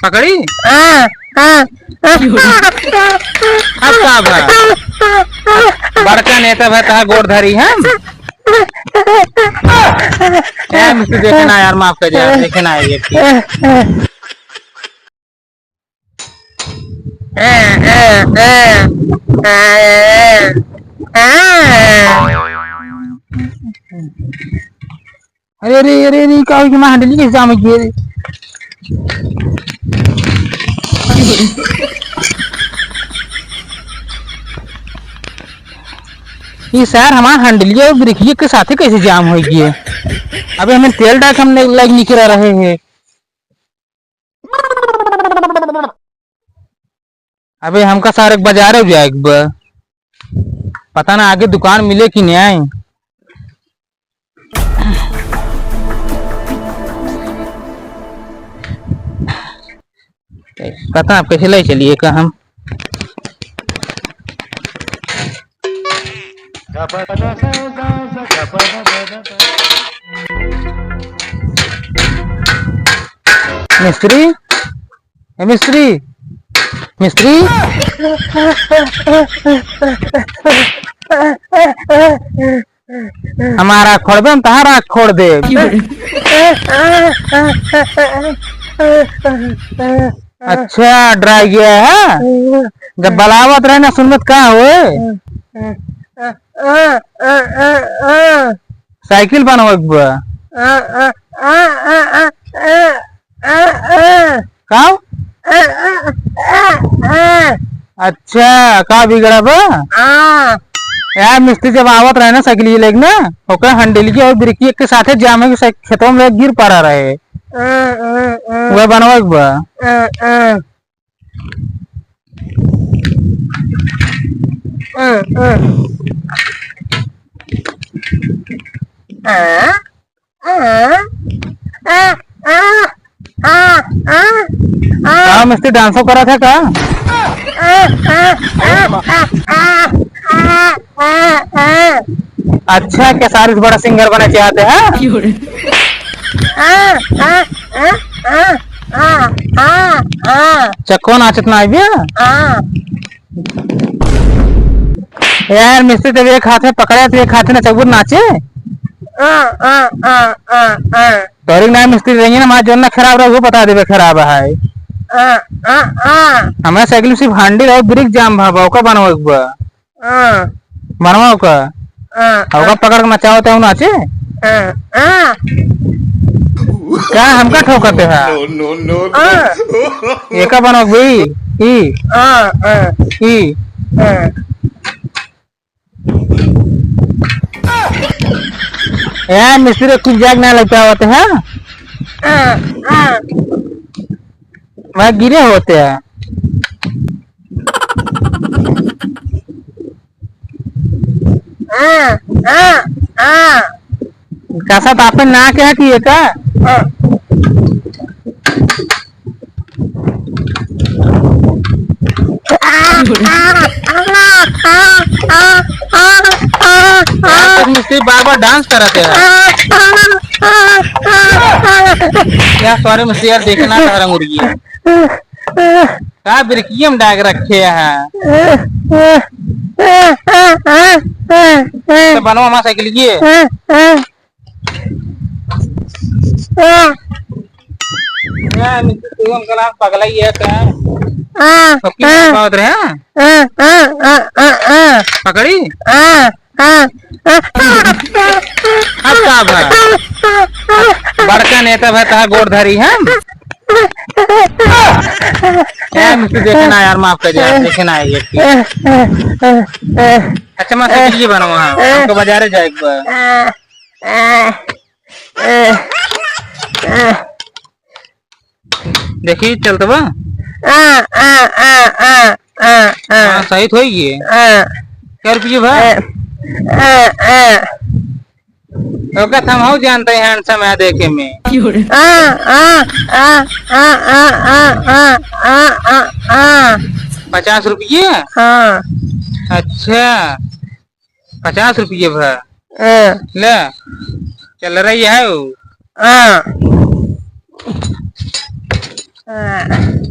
पकड़ी अब का बड़का नेता भाई गोड़ धरी है मुझे देखना यार, माफ कर यार, देखना है ये अरे अरे अरे अरे क्या कि मैं हंडली कैसे जाम किए ये सर हमारा हंडलिया और ब्रिकिया के साथ कैसे जाम हो गई है। अबे हमें तेल डाल हम लग निकल रहे हैं। अबे हमका सारे बाजार हो जाएगा, पता ना आगे दुकान मिले कि नहीं आए। पता आप कैसे ले चलिए का हम मिस्त्री मिस्त्री मिस्त्री हमारा खोड़ दे, तहारा खोड़ दे। अच्छा ड्राई गया है, जब बलावत रहे ना सुनमत कहा हुए साइकिल बनवा का। अच्छा का बिगड़ा बा यार, मिस्त्री जब आवत रहे ना साइकिल लेके ना ओकर हंडल की और ब्रेक के साथे जामे के खेतों में गिर पड़ा रहे वह बनवा बा। मिस्त्री डांसो करा था का। अच्छा क्या सारिस बड़ा सिंगर बना चाहते हैं। चक्को नाचत ना यार, मिस्त्री जब एक हाथ में पकड़े तो एक हाथ में चबूर नाचे। तो ना मिस्त्री रहेंगे ना, हमारा जोन खराब रहा वो बता देवे खराब है। हमारा साइकिल सिर्फ हांडी और ब्रिक जाम भाव का बनवा बनवा का पकड़ के नचाओ तो नाचे क्या हमका ठोकते है। एक बनवा भाई यार, मिस्त्री कुछ जाग ना लगता होते हैं वह गिरे होते हैं। कैसा तापन ना क्या किए का मिस्त्री बार बार डांस कराते हैं यार। सॉरी मिस्त्री यार, देखना था मुर्गी क्या ब्रिकिया में डाग रखे हैं। तो बनवा हमारा साइकिल ये पगला ही है क्या पकड़ी बड़का नेता भाई तहा गोड़ धरी है। देखना यार, माफ कर यार, देखना है ये। अच्छा मैं साइकिल बनवा हमको बाजारे जाएगा। देखिए चलते बा सही तो है क्या रुपये भाई हम हो जानते हैं हैंडसम है देखे में। 50 रुपये। अच्छा 50 रुपये भाई ले चल रही है हाँ।